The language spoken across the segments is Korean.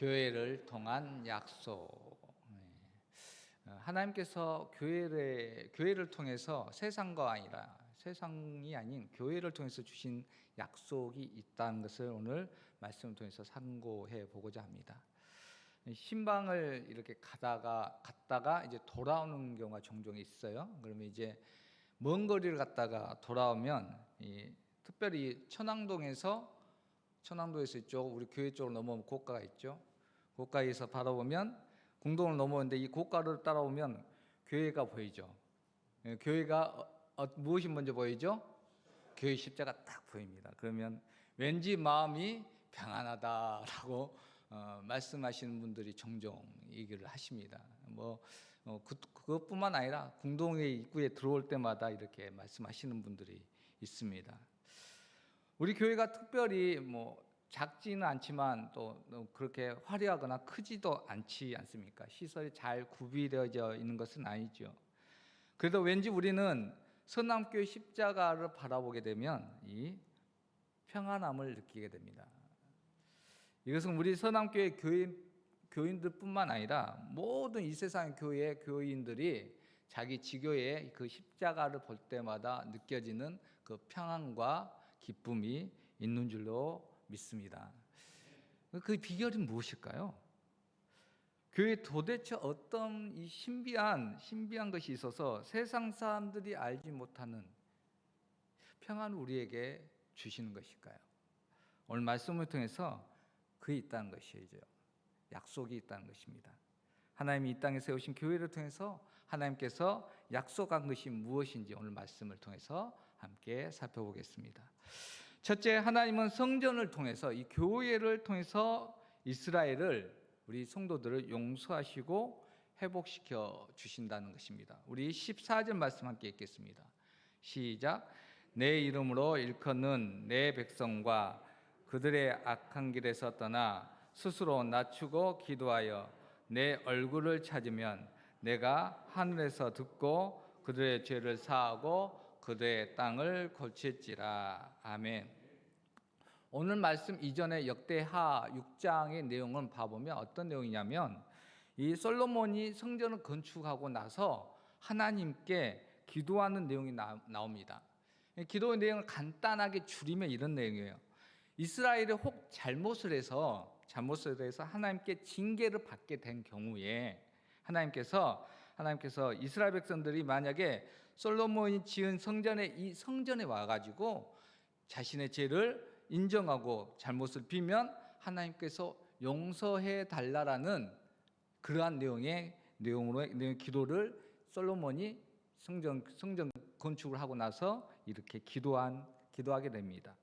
교회를 통한 약속. 하나님께서 교회를 통해서 세상이 아닌 교회를 통해서 주신 약속이 있다는 것을 오늘 말씀을 통해서 상고해 보고자 합니다. 신방을 이렇게 갔다가 이제 돌아오는 경우가 종종 있어요. 그러면 이제 먼 거리를 갔다가 돌아오면 특별히 천왕동에서 이쪽 우리 교회 쪽으로 넘어오면 고가가 있죠. 고가에서 바라보면 공동을 넘어오는데 이 고가를 따라오면 교회가 보이죠. 교회가 무엇이 먼저 보이죠? 교회 십자가 딱 보입니다. 그러면 왠지 마음이 평안하다라고 말씀하시는 분들이 종종 얘기를 하십니다. 그것뿐만 아니라 공동의 입구에 들어올 때마다 이렇게 말씀하시는 분들이 있습니다. 우리 교회가 특별히 작지는 않지만 또 그렇게 화려하거나 크지도 않지 않습니까? 시설이 잘 구비되어져 있는 것은 아니죠. 그래도 왠지 우리는 선남교회 십자가를 바라보게 되면 이 평안함을 느끼게 됩니다. 이것은 우리 선남교회 교인들뿐만 아니라 모든 이 세상 교회 교인들이 자기 지교의 그 십자가를 볼 때마다 느껴지는 그 평안과 기쁨이 있는 줄로 믿습니다. 그 비결이 무엇일까요? 교회에 도대체 어떤 이 신비한 것이 있어서 세상 사람들이 알지 못하는 평안을 우리에게 주시는 것일까요? 오늘 말씀을 통해서 그게 있다는 것이죠. 약속이 있다는 것입니다. 하나님이 이 땅에 세우신 교회를 통해서 하나님께서 약속한 것이 무엇인지 오늘 말씀을 통해서 함께 살펴보겠습니다. 첫째, 하나님은 성전을 통해서 이 교회를 통해서 이스라엘을 우리 성도들을 용서하시고 회복시켜 주신다는 것입니다. 우리 14절 말씀 함께 읽겠습니다. 시작. 내 이름으로 일컫는 내 백성과 그들의 악한 길에서 떠나 스스로 낮추고 기도하여 내 얼굴을 찾으면 내가 하늘에서 듣고 그들의 죄를 사하고 그들의 땅을 고칠지라. 아멘. 오늘 말씀 이전에 역대하 6장의 내용을 봐보면 어떤 내용이냐면 이 솔로몬이 성전을 건축하고 나서 하나님께 기도하는 내용이 나옵니다. 기도의 내용을 간단하게 줄이면 이런 내용이에요. 이스라엘이 혹 잘못을 해서 하나님께 징계를 받게 된 경우에 하나님께서 이스라엘 백성들이 만약에 솔로몬이 지은 이 성전에 와가지고 자신의 죄를 인정하고 잘못을 비면 하나님께서 용서해 달라라는 그러한 내용의 기도를 솔로몬이 성전 건축을 하고 나서 이렇게 기도하게 됩니다.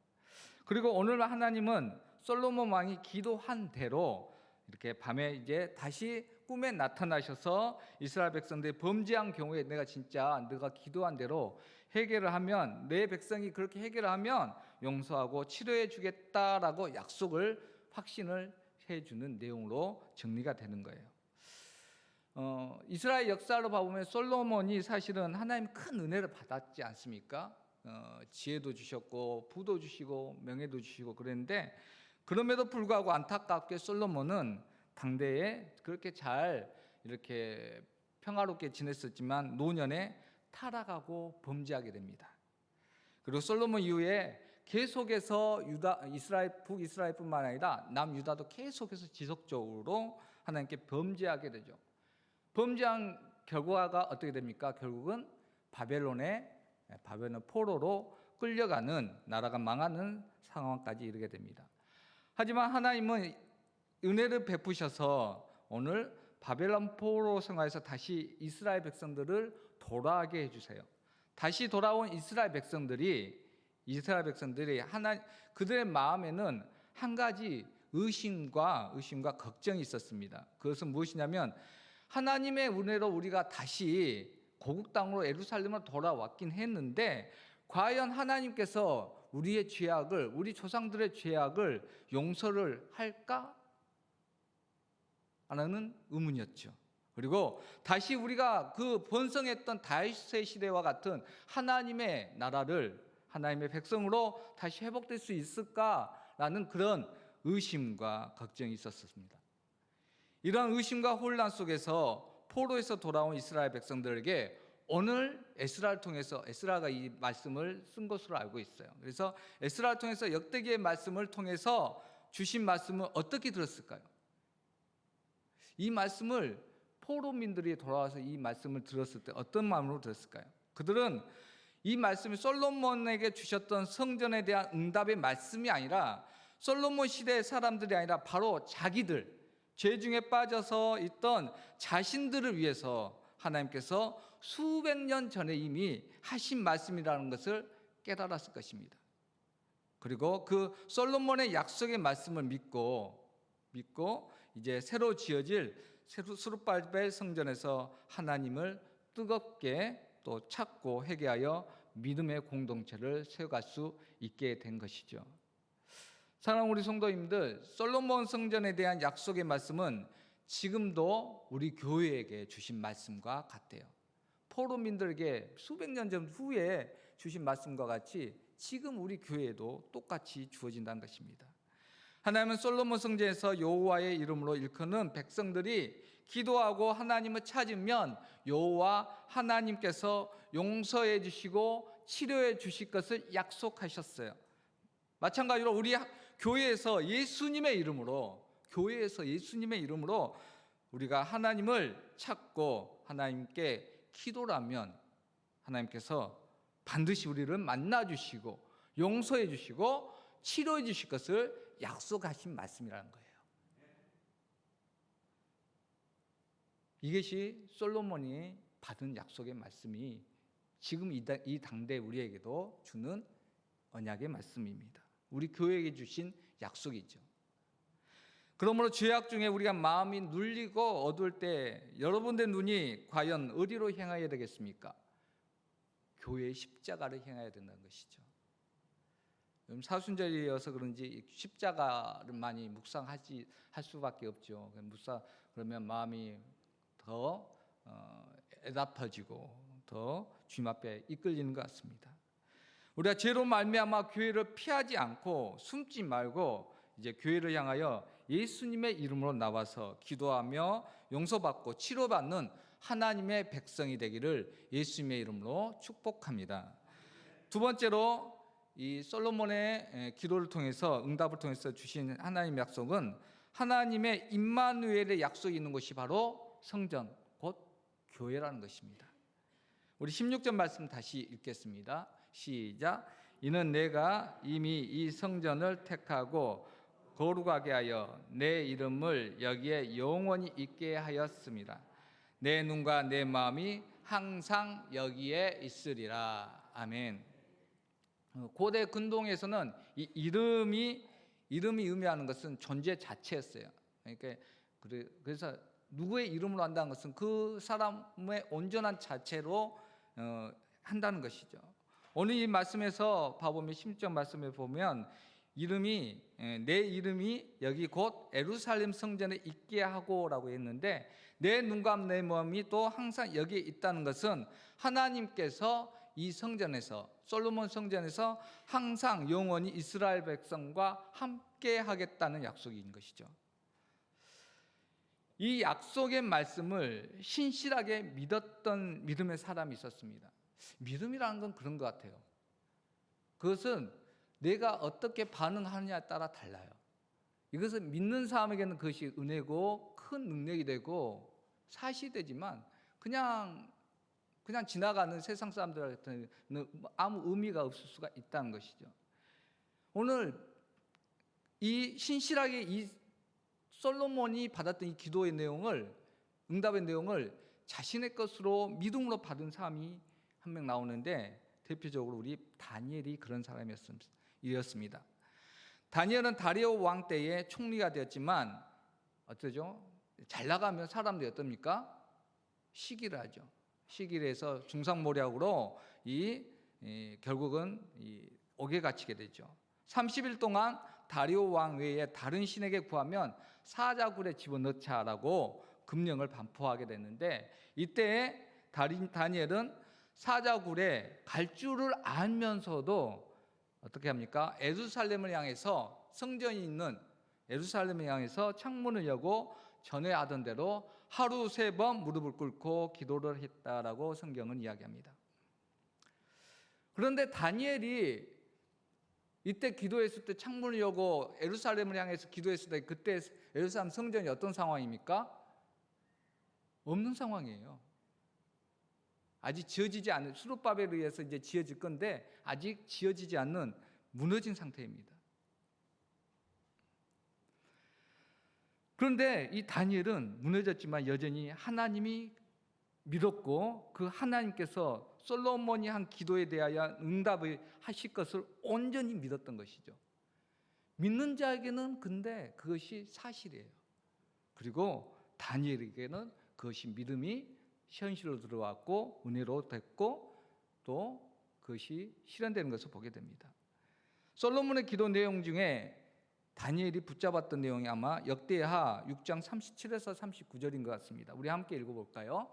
그리고 오늘 하나님은 솔로몬 왕이 기도한 대로 이렇게 밤에 이제 다시 꿈에 나타나셔서 이스라엘 백성들이 범죄한 경우에 내가 기도한 대로 해결을 하면 내 백성이 그렇게 해결을 하면 용서하고 치료해 주겠다라고 확신을 해주는 내용으로 정리가 되는 거예요. 이스라엘 역사로 봐보면 솔로몬이 사실은 하나님 큰 은혜를 받았지 않습니까? 지혜도 주셨고 부도 주시고 명예도 주시고 그랬는데 그럼에도 불구하고 안타깝게 솔로몬은 당대에 그렇게 잘 이렇게 평화롭게 지냈었지만 노년에 타락하고 범죄하게 됩니다. 그리고 솔로몬 이후에 계속해서 북이스라엘뿐만 아니라 남유다도 계속해서 지속적으로 하나님께 범죄하게 되죠. 범죄한 결과가 어떻게 됩니까? 결국은 바벨론 포로로 끌려가는 나라가 망하는 상황까지 이르게 됩니다. 하지만 하나님은 은혜를 베푸셔서 오늘 바벨론 포로 생활에서 다시 이스라엘 백성들을 돌아오게 해주세요. 다시 돌아온 이스라엘 백성들이 그들의 마음에는 한 가지 의심과 걱정이 있었습니다. 그것은 무엇이냐면 하나님의 은혜로 우리가 다시 고국 땅으로 예루살렘으로 돌아왔긴 했는데 과연 하나님께서 우리 조상들의 죄악을 용서를 할까? 라는 의문이었죠. 그리고 다시 우리가 그 번성했던 다윗의 시대와 같은 하나님의 나라를 하나님의 백성으로 다시 회복될 수 있을까라는 그런 의심과 걱정이 있었습니다. 이런 의심과 혼란 속에서 포로에서 돌아온 이스라엘 백성들에게 오늘 에스라를 통해서, 에스라가 이 말씀을 쓴 것으로 알고 있어요. 그래서 에스라를 통해서 역대기의 말씀을 통해서 주신 말씀을 어떻게 들었을까요? 이 말씀을 포로민들이 돌아와서 이 말씀을 들었을 때 어떤 마음으로 들었을까요? 그들은 이 말씀이 솔로몬에게 주셨던 성전에 대한 응답의 말씀이 아니라 솔로몬 시대의 사람들이 아니라 바로 자기들, 죄 중에 빠져서 있던 자신들을 위해서 하나님께서 수백 년 전에 이미 하신 말씀이라는 것을 깨달았을 것입니다. 그리고 그 솔로몬의 약속의 말씀을 믿고 이제 새로 지어질 스룹바벨 성전에서 하나님을 뜨겁게 또 찾고 회개하여 믿음의 공동체를 세워갈 수 있게 된 것이죠. 사랑하는 우리 성도님들, 솔로몬 성전에 대한 약속의 말씀은 지금도 우리 교회에게 주신 말씀과 같아요. 포로민들에게 수백 년 전 후에 주신 말씀과 같이 지금 우리 교회에도 똑같이 주어진다는 것입니다. 하나님은 솔로몬 성전에서 여호와의 이름으로 일컫는 백성들이 기도하고 하나님을 찾으면 여호와 하나님께서 용서해 주시고 치료해 주실 것을 약속하셨어요. 마찬가지로 우리 교회에서 예수님의 이름으로 우리가 하나님을 찾고 하나님께 기도를 하면 하나님께서 반드시 우리를 만나 주시고 용서해 주시고 치료해 주실 것을 약속하신 말씀이라는 거예요. 이것이 솔로몬이 받은 약속의 말씀이 지금 이 당대 우리에게도 주는 언약의 말씀입니다. 우리 교회에게 주신 약속이죠. 그러므로 죄악 중에 우리가 마음이 눌리고 어두울 때 여러분의 눈이 과연 어디로 향해야 되겠습니까? 교회의 십자가를 향해야 된다는 것이죠. 요즘 사순절이어서 그런지 십자가를 많이 묵상할 수밖에 없죠. 그러면 마음이 더 애답해지고 더 주님 앞에 이끌리는 것 같습니다. 우리가 죄로 말미암아 교회를 피하지 않고 숨지 말고 이제 교회를 향하여 예수님의 이름으로 나와서 기도하며 용서받고 치료받는 하나님의 백성이 되기를 예수님의 이름으로 축복합니다. 두 번째로 이 솔로몬의 기도를 통해서 응답을 통해서 주신 하나님의 약속은 하나님의 임마누엘의 약속이 있는 것이 바로 성전, 곧 교회라는 것입니다. 우리 16절 말씀 다시 읽겠습니다. 시작. 이는 내가 이미 이 성전을 택하고 거룩하게 하여 내 이름을 여기에 영원히 있게 하였습니다. 내 눈과 내 마음이 항상 여기에 있으리라. 아멘. 고대 근동에서는 이 이름이 의미하는 것은 존재 자체였어요. 그러니까 그래서 누구의 이름으로 한다는 것은 그 사람의 온전한 자체로 한다는 것이죠. 오늘 이 말씀에서 봐보면 16절 말씀에 보면 내 이름이 여기 곧 예루살렘 성전에 있게 하고라고 했는데 내 눈과 내 마음이 또 항상 여기에 있다는 것은 하나님께서 이 성전에서 솔로몬 성전에서 항상 영원히 이스라엘 백성과 함께 하겠다는 약속인 것이죠. 이 약속의 말씀을 신실하게 믿었던 믿음의 사람이 있었습니다. 믿음이라는 건 그런 것 같아요. 그것은 내가 어떻게 반응하느냐에 따라 달라요. 이것은 믿는 사람에게는 그것이 은혜고 큰 능력이 되고 사실이 되지만 그냥 지나가는 세상 사람들한테는 아무 의미가 없을 수가 있다는 것이죠. 오늘 이 신실하게 이 솔로몬이 받았던 이 기도의 내용을, 응답의 내용을 자신의 것으로 믿음으로 받은 사람이 한 명 나오는데 대표적으로 우리 다니엘이 그런 사람이었습니다. 다니엘은 다리오 왕 때에 총리가 되었지만 어떠죠? 잘 나가면 사람들이 어떻습니까? 시기를 하죠. 시기를 해서 중상모략으로 결국은 옥에 갇히게 되죠. 30일 동안 다리오 왕 외에 다른 신에게 구하면 사자굴에 집어넣자라고 금령을 반포하게 됐는데 이때 다니엘은 사자굴에 갈 줄을 알면서도 어떻게 합니까? 예루살렘을 향해서 성전이 있는 예루살렘을 향해서 창문을 여고 전에 하던 대로 하루 3번 무릎을 꿇고 기도를 했다라고 성경은 이야기합니다. 그런데 다니엘이 이때 기도했을 때 창문을 여고 예루살렘을 향해서 기도했을 때 그때 예루살렘 성전이 어떤 상황입니까? 없는 상황이에요. 아직 지어지지 않은, 수르바벨에 의해서 이제 지어질 건데 아직 지어지지 않는 무너진 상태입니다. 그런데 이 다니엘은 무너졌지만 여전히 하나님이 믿었고 그 하나님께서 솔로몬이 한 기도에 대하여 응답을 하실 것을 온전히 믿었던 것이죠. 믿는 자에게는 근데 그것이 사실이에요. 그리고 다니엘에게는 그것이 믿음이 현실로 들어왔고 은혜로 됐고 또 그것이 실현되는 것을 보게 됩니다. 솔로몬의 기도 내용 중에 다니엘이 붙잡았던 내용이 아마 역대하 6장 37에서 39절인 것 같습니다. 우리 함께 읽어볼까요?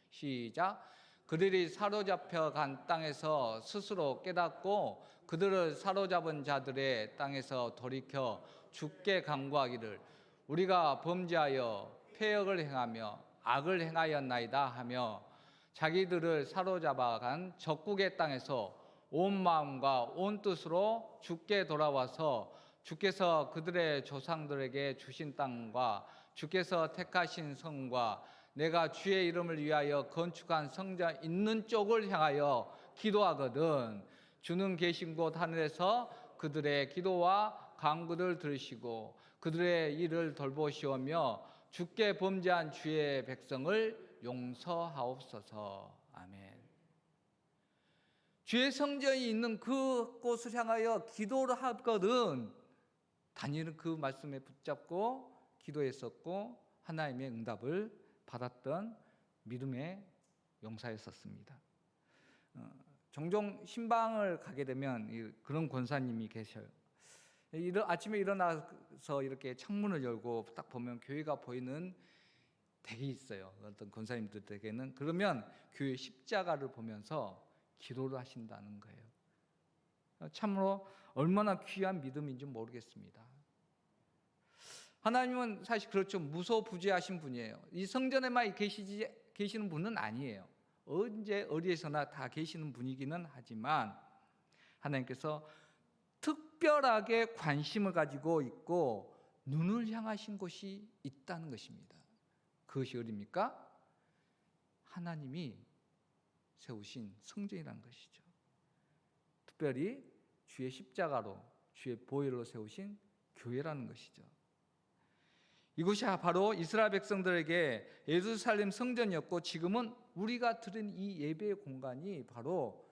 시작. 그들이 사로잡혀 간 땅에서 스스로 깨닫고 그들을 사로잡은 자들의 땅에서 돌이켜 주께 간구하기를 우리가 범죄하여 패역을 행하며 악을 행하였나이다 하며 자기들을 사로잡아 간 적국의 땅에서 온 마음과 온 뜻으로 주께 돌아와서 주께서 그들의 조상들에게 주신 땅과 주께서 택하신 성과 내가 주의 이름을 위하여 건축한 성전 있는 쪽을 향하여 기도하거든 주는 계신 곳 하늘에서 그들의 기도와 간구를 들으시고 그들의 일을 돌보시오며 주께 범죄한 주의 백성을 용서하옵소서. 아멘. 주의 성전이 있는 그곳을 향하여 기도를 하거든 다니엘은 그 말씀에 붙잡고 기도했었고 하나님의 응답을 받았던 믿음의 용사였었습니다. 종종 신방을 가게 되면 그런 권사님이 계셔요. 아침에 일어나서 이렇게 창문을 열고 딱 보면 교회가 보이는 댁이 있어요. 어떤 권사님들 댁에는. 그러면 교회 십자가를 보면서 기도를 하신다는 거예요. 참으로 얼마나 귀한 믿음인지 모르겠습니다. 하나님은 사실 그렇죠. 무소부재하신 분이에요. 이 성전에만 계시는 분은 아니에요. 언제 어디에서나 다 계시는 분이기는 하지만 하나님께서 특별하게 관심을 가지고 있고 눈을 향하신 곳이 있다는 것입니다. 그것이 어디입니까? 하나님이 세우신 성전이라는 것이죠. 특별히 주의 십자가로 주의 보혈로 세우신 교회라는 것이죠. 이곳이 바로 이스라엘 백성들에게 예루살렘 성전이었고 지금은 우리가 드린 이 예배의 공간이 바로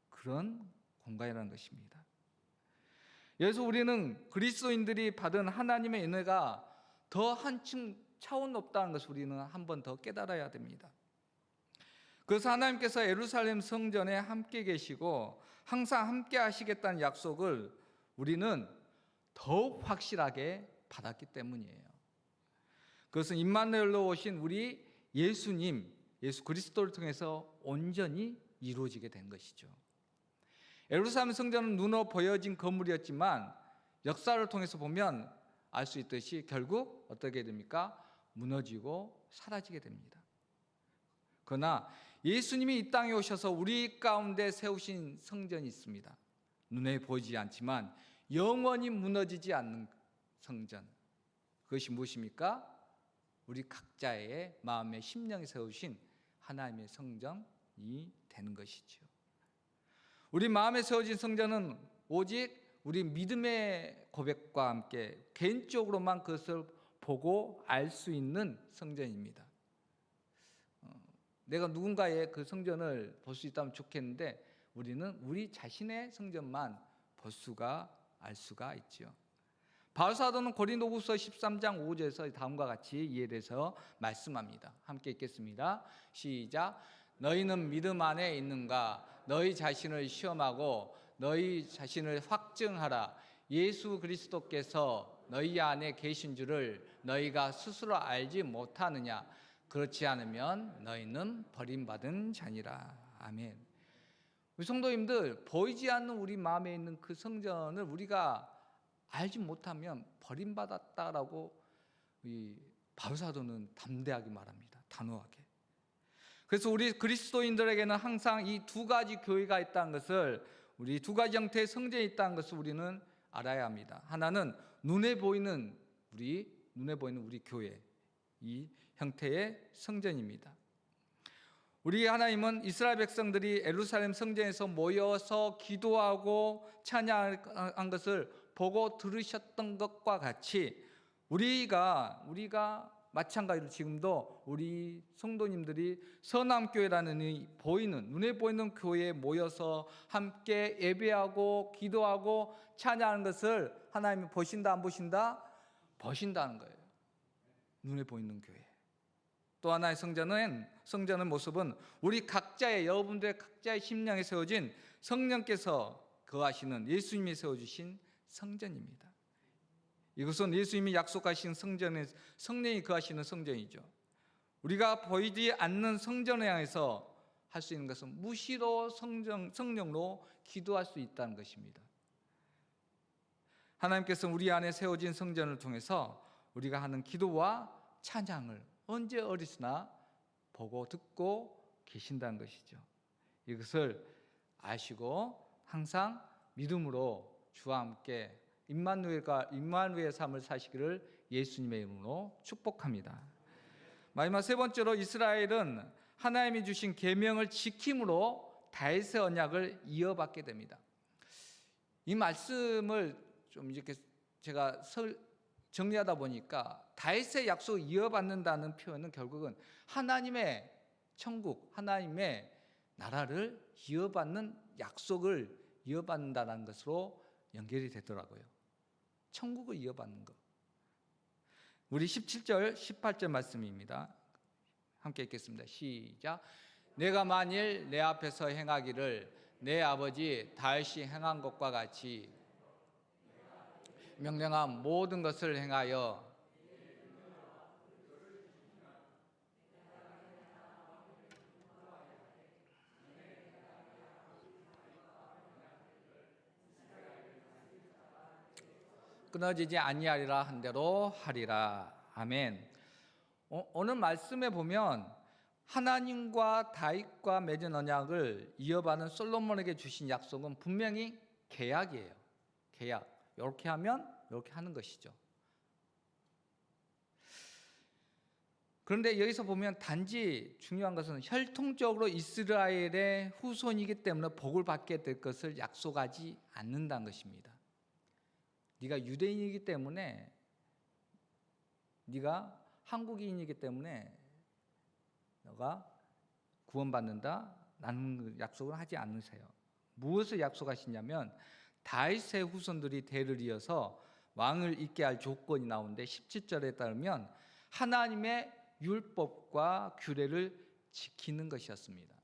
그런 공간이라는 것입니다. 여기서 우리는 그리스도인들이 받은 하나님의 은혜가 더 한층 차원 높다는 것을 우리는 한 번 더 깨달아야 됩니다. 그래서 하나님께서 예루살렘 성전에 함께 계시고 항상 함께 하시겠다는 약속을 우리는 더욱 확실하게 받았기 때문이에요. 그것은 임마누엘로 오신 우리 예수님, 예수 그리스도를 통해서 온전히 이루어지게 된 것이죠. 예루살렘 성전은 눈으로 보여진 건물이었지만 역사를 통해서 보면 알 수 있듯이 결국 어떻게 됩니까? 무너지고 사라지게 됩니다. 그러나 예수님이 이 땅에 오셔서 우리 가운데 세우신 성전이 있습니다. 눈에 보이지 않지만 영원히 무너지지 않는 성전. 그것이 무엇입니까? 우리 각자의 마음의 심령에 세우신 하나님의 성전이 되는 것이죠. 우리 마음에 세워진 성전은 오직 우리 믿음의 고백과 함께 개인적으로만 그것을 보고 알 수 있는 성전입니다. 내가 누군가의 그 성전을 볼 수 있다면 좋겠는데 우리는 우리 자신의 성전만 알 수가 있죠. 바울 사도는 고린도후서 13장 5절에서 다음과 같이 이에 대해서 말씀합니다. 함께 읽겠습니다. 시작. 너희는 믿음 안에 있는가? 너희 자신을 시험하고 너희 자신을 확증하라. 예수 그리스도께서 너희 안에 계신 줄을 너희가 스스로 알지 못하느냐? 그렇지 않으면 너희는 버림받은 자니라. 아멘. 우리 성도님들, 보이지 않는 우리 마음에 있는 그 성전을 우리가 알지 못하면 버림받았다라고 이 바울사도는 담대하게 말합니다. 단호하게. 그래서 우리 그리스도인들에게는 항상 이 두 가지 교회가 있다는 것을, 우리 두 가지 형태의 성전이 있다는 것을 우리는 알아야 합니다. 하나는 눈에 보이는 우리 교회, 이 형태의 성전입니다. 우리 하나님은 이스라엘 백성들이 예루살렘 성전에서 모여서 기도하고 찬양한 것을 보고 들으셨던 것과 같이 우리가 마찬가지로 지금도 우리 성도님들이 서남교회라는 눈에 보이는 교회에 모여서 함께 예배하고 기도하고 찬양하는 것을 하나님이 보신다 안 보신다? 보신다는 거예요. 눈에 보이는 교회. 또 하나의 성전의 모습은 우리 여러분들의 각자의 심령에 세워진 성령께서 거하시는, 예수님이 세워주신 성전입니다. 이것은 예수님이 약속하신 성령이 거하시는 성전이죠. 우리가 보이지 않는 성전을 향해서 할 수 있는 것은 무시로 성령으로 기도할 수 있다는 것입니다. 하나님께서 우리 안에 세워진 성전을 통해서 우리가 하는 기도와 찬양을 언제 어디서나 보고 듣고 계신다는 것이죠. 이것을 아시고 항상 믿음으로 주와 함께 임마누엘의 삶을 사시기를 예수님의 이름으로 축복합니다. 마지막 세 번째로, 이스라엘은 하나님이 주신 계명을 지킴으로 다윗의 언약을 이어받게 됩니다. 이 말씀을 좀 이렇게 제가 정리하다 보니까 다윗의 약속을 이어받는다는 표현은 결국은 하나님의 천국, 하나님의 나라를 이어받는 약속을 이어받는다는 것으로 연결이 되더라고요. 천국을 이어받는 것. 우리 17절, 18절 말씀입니다. 함께 읽겠습니다. 시작. 내가 만일 내 앞에서 행하기를 내 아버지 다윗이 행한 것과 같이 명령한 모든 것을 행하여 끊어지지 아니하리라 한 대로 하리라. 아멘. 오늘 말씀에 보면 하나님과 다윗과 맺은 언약을 이어받는 솔로몬에게 주신 약속은 분명히 계약이에요. 계약. 이렇게 하면 이렇게 하는 것이죠. 그런데 여기서 보면 단지 중요한 것은 혈통적으로 이스라엘의 후손이기 때문에 복을 받게 될 것을 약속하지 않는다는 것입니다. 네가 유대인이기 때문에, 네가 한국인이기 때문에 너가 구원받는다, 라는 약속을 하지 않으세요. 무엇을 약속하시냐면 다윗의 후손들이 대를 이어서 왕을 잇게 할 조건이 나오는데 17절에 따르면 하나님의 율법과 규례를 지키는 것이었습니다.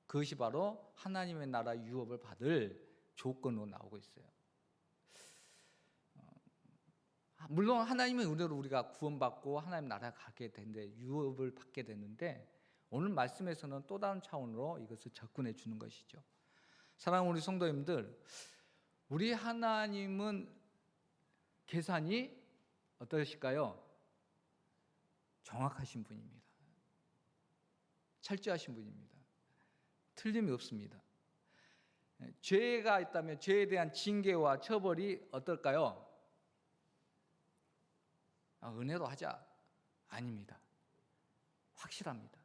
그것이 바로 하나님의 나라 유업을 받을 조건으로 나오고 있어요. 물론 하나님의 은혜로 우리가 구원받고 하나님 나라에 가게 되는데, 유업을 받게 되는데, 오늘 말씀에서는 또 다른 차원으로 이것을 접근해 주는 것이죠. 사랑하는 우리 성도님들, 우리 하나님은 계산이 어떠실까요? 정확하신 분입니다. 철저하신 분입니다. 틀림이 없습니다. 죄가 있다면 죄에 대한 징계와 처벌이 어떨까요? 은혜로 하자. 아닙니다. 확실합니다.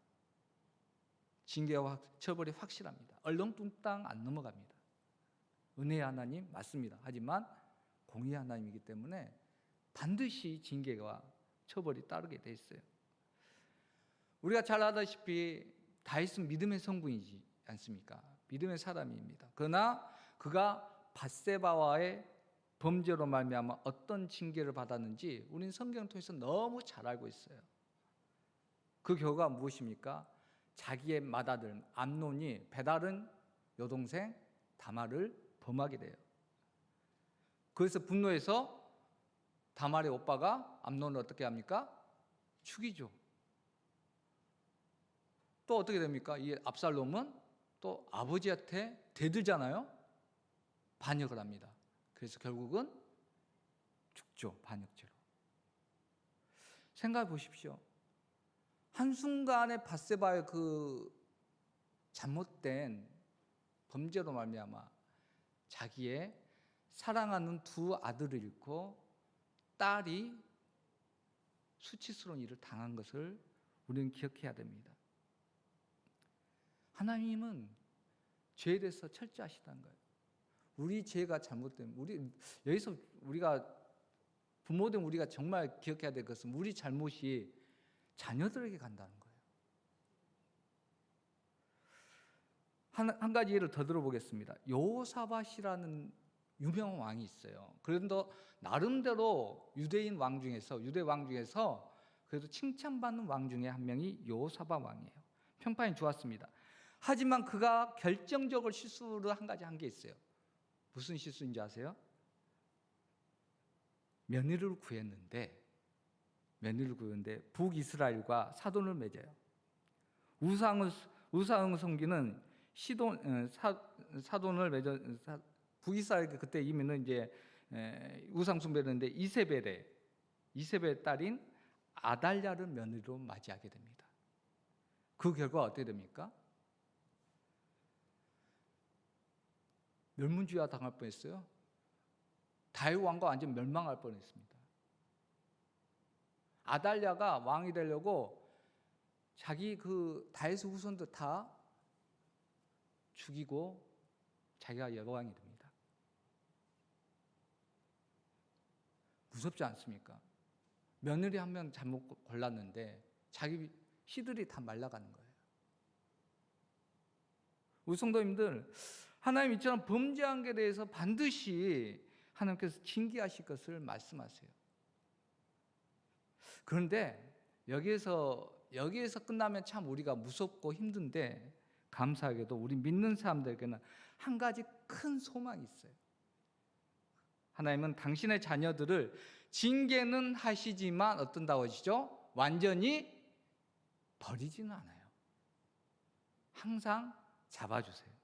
징계와 처벌이 확실합니다. 얼렁뚱땅 안 넘어갑니다. 은혜의 하나님 맞습니다. 하지만 공의의 하나님이기 때문에 반드시 징계와 처벌이 따르게 돼 있어요. 우리가 잘 아다시피 다윗은 믿음의 성분이지 않습니까? 믿음의 사람입니다. 그러나 그가 밧세바와의 범죄로 말미암아 어떤 징계를 받았는지 우리는 성경을 통해서 너무 잘 알고 있어요. 그 결과가 무엇입니까? 자기의 맏아들 암논이 배다른 여동생 다말을 범하게 돼요. 그래서 분노해서 다말의 오빠가 암논을 어떻게 합니까? 죽이죠. 또 어떻게 됩니까? 이 압살롬은 또 아버지한테 대들잖아요. 반역을 합니다. 그래서 결국은 죽죠. 반역죄로. 생각해 보십시오. 한순간에 밧세바의 그 잘못된 범죄로 말미암아 자기의 사랑하는 두 아들을 잃고 딸이 수치스러운 일을 당한 것을 우리는 기억해야 됩니다. 하나님은 죄에 대해서 철저하시다는 거예요. 우리 죄가 잘못되면 여기서 우리가 부모된 우리가 정말 기억해야 될 것은 우리 잘못이 자녀들에게 간다는 거예요. 한 가지 예를 더 들어보겠습니다. 여호사밧이라는 유명한 왕이 있어요. 그런데 나름대로 유대 왕 중에서 그래도 칭찬받는 왕 중에 한 명이 여호사밧 왕이에요. 평판이 좋았습니다. 하지만 그가 결정적으로 실수를 한 가지 한 게 있어요. 무슨 실수인지 아세요? 며느리를 구했는데 북이스라엘과 사돈을 맺어요. 우상을 섬기는 사돈을 맺어 북이스라엘 그때 이미는 이제 우상 숭배했는데 이세벨의 딸인 아달랴를 며느리로 맞이하게 됩니다. 그 결과 어떻게 됩니까? 멸문지화 당할 뻔했어요. 다윗 왕과 완전 멸망할 뻔했습니다. 아달랴가 왕이 되려고 자기 그 다윗의 후손들 다 죽이고 자기가 여왕이 됩니다. 무섭지 않습니까? 며느리 한 명 잘못 골랐는데 자기 시들이 다 말라가는 거예요. 우리 성도님들, 하나님 이처럼 범죄한 것에 대해서 반드시 하나님께서 징계하실 것을 말씀하세요. 그런데 여기에서 끝나면 참 우리가 무섭고 힘든데 감사하게도 우리 믿는 사람들에게는 한 가지 큰 소망이 있어요. 하나님은 당신의 자녀들을 징계는 하시지만 어떤다고 하시죠? 완전히 버리지는 않아요. 항상 잡아주세요.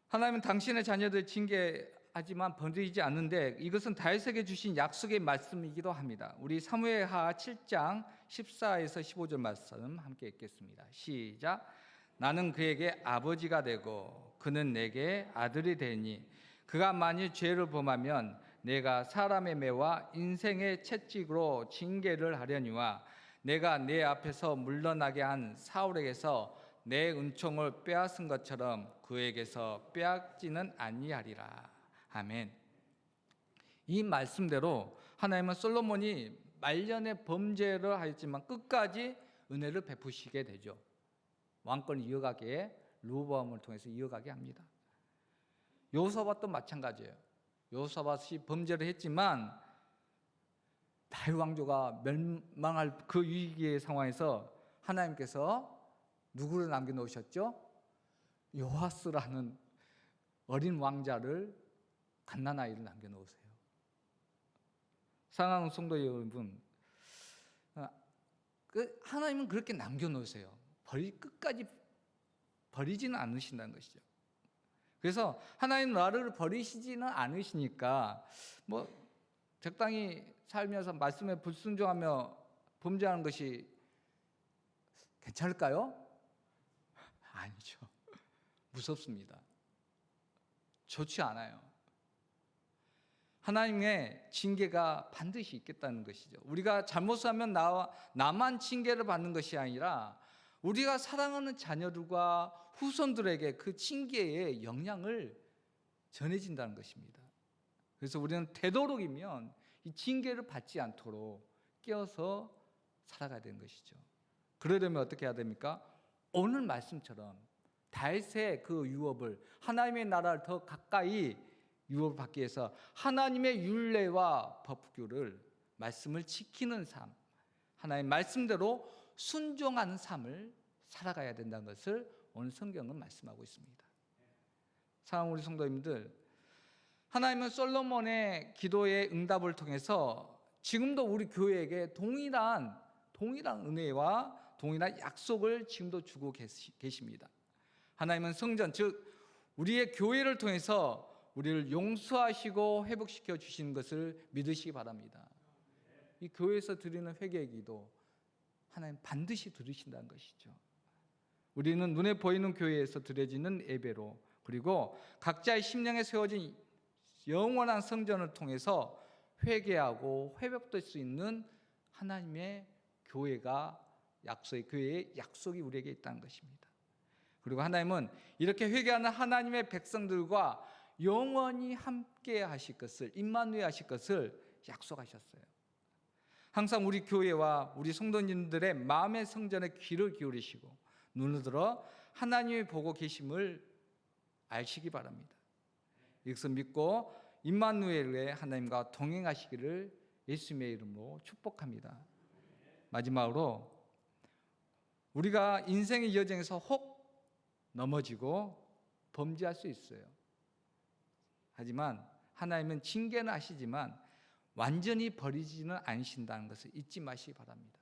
하나님은 당신의 자녀들을 징계하지만 버리지 않는데 이것은 다윗에게 주신 약속의 말씀이기도 합니다. 우리 사무엘하 7장 14에서 15절 말씀 함께 읽겠습니다. 시작. 나는 그에게 아버지가 되고 그는 내게 아들이 되니 그가 만일 죄를 범하면 내가 사람의 매와 인생의 채찍으로 징계를 하려니와 내가 내 앞에서 물러나게 한 사울에게서 내 은총을 빼앗은 것처럼 그에게서 빼앗지는 아니하리라. 아멘. 이 말씀대로 하나님은 솔로몬이 말년에 범죄를 하였지만 끝까지 은혜를 베푸시게 되죠. 왕권을 이어가게 르호보암을 통해서 이어가게 합니다. 여호사밧도 마찬가지예요. 여호사밧이 범죄를 했지만 다윗 왕조가 멸망할 그 위기의 상황에서 하나님께서 누구를 남겨놓으셨죠? 요아스라는 어린 왕자를 갓난아이를 남겨놓으세요. 사랑하는 성도 여러분, 하나님은 그렇게 남겨놓으세요. 끝까지 버리지는 않으신다는 것이죠. 그래서 하나님 나를 버리시지는 않으시니까 적당히 살면서 말씀에 불순종하며 범죄하는 것이 괜찮을까요? 아니죠. 무섭습니다. 좋지 않아요. 하나님의 징계가 반드시 있겠다는 것이죠. 우리가 잘못하면 나만 징계를 받는 것이 아니라 우리가 사랑하는 자녀들과 후손들에게 그 징계의 영향을 전해진다는 것입니다. 그래서 우리는 되도록이면 이 징계를 받지 않도록 깨어서 살아가야 되는 것이죠. 그러려면 어떻게 해야 됩니까? 오늘 말씀처럼 다윗의 그 유업을 하나님의 나라를 더 가까이 유업을 받기 위해서 하나님의 율례와 법규를 말씀을 지키는 삶, 하나님의 말씀대로 순종하는 삶을 살아가야 된다는 것을 오늘 성경은 말씀하고 있습니다. 사랑하는 우리 성도님들, 하나님은 솔로몬의 기도의 응답을 통해서 지금도 우리 교회에게 동일한 은혜와 동일한 약속을 지금도 주고 계십니다. 하나님은 성전, 즉 우리의 교회를 통해서 우리를 용서하시고 회복시켜 주시는 것을 믿으시기 바랍니다. 이 교회에서 드리는 회개의 기도 하나님 반드시 들으신다는 것이죠. 우리는 눈에 보이는 교회에서 드려지는 예배로, 그리고 각자의 심령에 세워진 영원한 성전을 통해서 회개하고 회복될 수 있는 하나님의 교회가 교회의 약속이 우리에게 있다는 것입니다. 그리고 하나님은 이렇게 회개하는 하나님의 백성들과 영원히 함께 하실 것을, 임마누엘 하실 것을 약속하셨어요. 항상 우리 교회와 우리 성도님들의 마음의 성전에 귀를 기울이시고 눈을 들어 하나님이 보고 계심을 아시기 바랍니다. 이것을 믿고 임마누엘의 하나님과 동행하시기를 예수님의 이름으로 축복합니다. 마지막으로 우리가 인생의 여정에서 혹 넘어지고 범죄할 수 있어요. 하지만 하나님은 징계는 하시지만 완전히 버리지는 않으신다는 것을 잊지 마시기 바랍니다.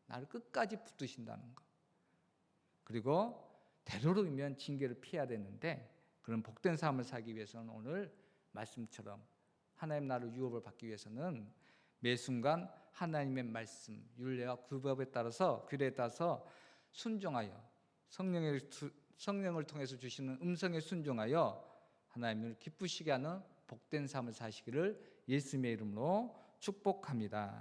나를 끝까지 붙드신다는 것. 그리고 되도록이면 징계를 피해야 되는데 그런 복된 삶을 살기 위해서는 오늘 말씀처럼 하나님 나라의 유업을 받기 위해서는 매 순간 하나님의 말씀, 율례와 규법에 따라서 규례에 따라서 순종하여 성령을 통해서 주시는 음성에 순종하여 하나님을 기쁘시게 하는 복된 삶을 사시기를 예수님의 이름으로 축복합니다.